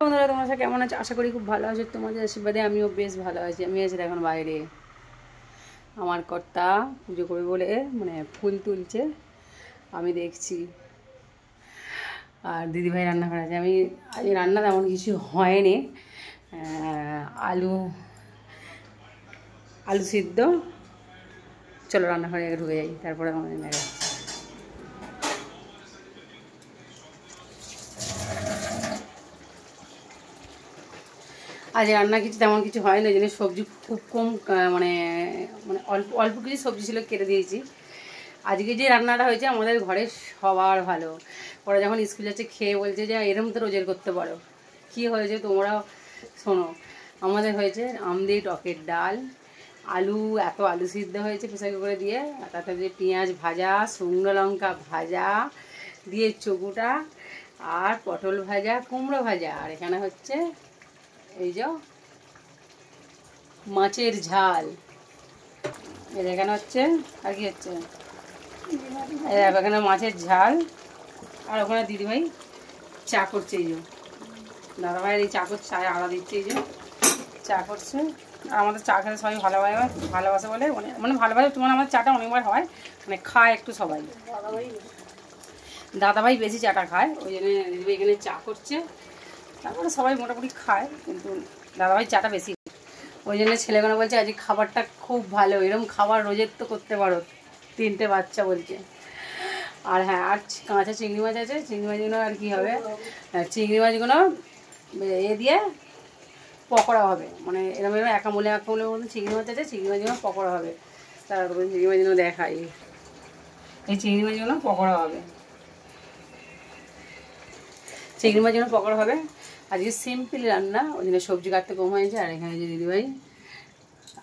বন্ধুরা তোমরা সব কেমন আছো? আশা করি খুব ভালো আছো। তোমাদের আশীর্বাদে আমিও বেশ ভালো আছি। আমি আছি এখন বাইরে, আমার কর্তা পুজো করবে বলে মানে ফুল তুলছে, আমি দেখছি। আর দিদিভাই রান্না করে আছে। আমি আজ রান্না তেমন কিছু হয়নি, আলু আলু সিদ্ধ। চলো রান্নাঘরে ঢুকে যাই, তারপরে আমাদের দেখা। আজ রান্না কিছু তেমন কিছু হয় না, জন্য সবজি খুব কম, মানে মানে অল্প অল্প কিছু সবজি ছিল, কেটে দিয়েছি। আজকে যে রান্নাটা হয়েছে আমাদের ঘরে সবার ভালো। ওরা যখন স্কুল যাচ্ছে খেয়ে বলছে যে এরম তো রোজের করতে পারো। কি হয়েছে তোমরা শোনো। আমাদের হয়েছে আম দিয়ে টকের ডাল, আলু আলু সিদ্ধ হয়েছে প্রেসার কুকারে দিয়ে, তাতে দিয়ে পেঁয়াজ ভাজা, শুকনো লঙ্কা ভাজা দিয়ে চকুটা, আর পটল ভাজা, কুমড়ো ভাজা, আর এখানে হচ্ছে এই যে মাছের ঝাল। এখানে হচ্ছে আর কি হচ্ছে, এখানে মাছের ঝাল। আর ওখানে দিদিভাই চা করছে, এই যে দাদাভাইয়ের এই চা করছে, চায় আদা দিচ্ছে, এই যে চা করছে। আর আমাদের চা খেতে সবাই ভালোবাসে বলে, মানে ভালোবাসে তোমার, আমার চাটা অনেকবার হয়, মানে খায় একটু সবাই। দাদাভাই বেশি চাটা খায়, ওই জন্য দিদিভাই এখানে চা করছে। তারপরে সবাই মোটামুটি খায়, কিন্তু দাদাভাই চাটা বেশি। ওই জন্য ছেলেগুলো বলছে আজকে খাবারটা খুব ভালো, এরকম খাবার রোজের তো করতে পারো। 3টে বাচ্চা বলছে। আর হ্যাঁ, আর কাঁচা চিংড়ি মাছ আছে, চিংড়ি মাছগুলো আর কি হবে, চিংড়ি মাছগুলো এ দিয়ে পকোড়া হবে, মানে এরকম একামূলে মতন চিংড়ি মাছ আছে, চিংড়ি মাছগুলো পকোড়া হবে। তারপরে চিংড়ি মাছগুলো দেখাই, এই চিংড়ি মাছগুলো পকোড়া হবে, চিংড়ি মাছগুলো পকোড়া হবে। আজকে সিম্পল রান্না, ওই জন্য সবজি কাটতে কম হয়েছে। আর এখানে যে দিদিভাই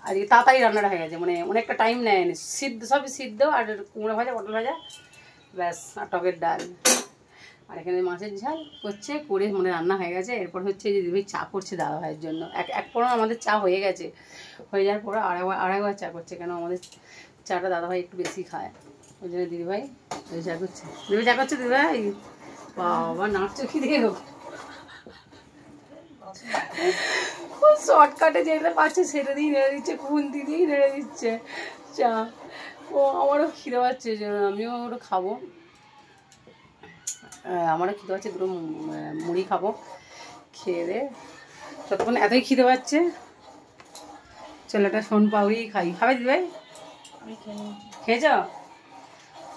আজকে তাড়াতাড়ি রান্নাটা হয়ে গেছে, মানে অনেকটা টাইম নেয়নি, সবই সিদ্ধ, আর কুমড়ো ভাজা, পটল ভাজা, ব্যাস, আর টকের ডাল। আর এখানে মাছের ঝাল করছে, করে মানে রান্না হয়ে গেছে। এরপর হচ্ছে যে দিদিভাই চা করছে দাদা ভাইয়ের জন্য। এক পর আমাদের চা হয়ে গেছে, হয়ে যাওয়ার পরে আড়াইবার চা করছে, কেন আমাদের চাটা দাদাভাই একটু বেশি খায়, ওই জন্য দিদিভাই ওই চা করছে। দিদিভাই চা করছে, দিদিভাই বাবা নাচছো কি দিয়ে শর্টকাটে যেটা পাচ্ছে সেটা দিয়ে নেড়ে দিচ্ছে, খুন্তি দিয়েই নেড়ে দিচ্ছে চা। ও আমারও খিদে পাচ্ছে, আমিও ওটা খাবো, আমারও খিদে পাচ্ছে, দুটো মুড়ি খাবো, খেয়ে দে ততক্ষণ এতই খিদে পাচ্ছে। চলো একটা সোন পাউড়ি খাই, খাবে দিদিভাই? খেয়েছ?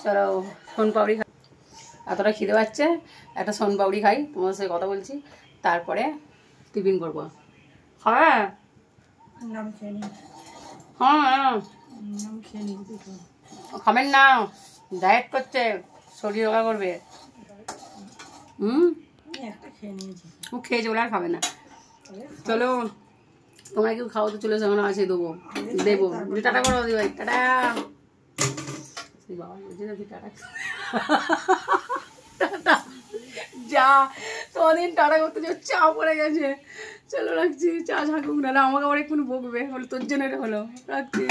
চলো সোন পাউড়ি খাই, এতটা খিদে পাচ্ছে, একটা সোন পাউড়ি খাই, তোমার সাথে কথা বলছি, তারপরে টিফিন করবো। হ্যাঁ হ্যাঁ, খাবেন না, ডায়েট করছে, শরীর রোগা করবে। ও খেয়েছে বলে আর খাবে না। চলো তোমরা কেউ খাও তো, চলে এসো, আছে দেবো দেবো। টাটা করো দিভাই, টাটা। বাবা বলছি না, টাটা টাটা যা, তোমাদের টাটা করতে যাও, চা পড়ে গেছে। চলো রাখছি, চা থাকুক, নাহলে আমাকে আবার একটু বকবে, বলে তোর জন্য এটা হলো, রাখছি।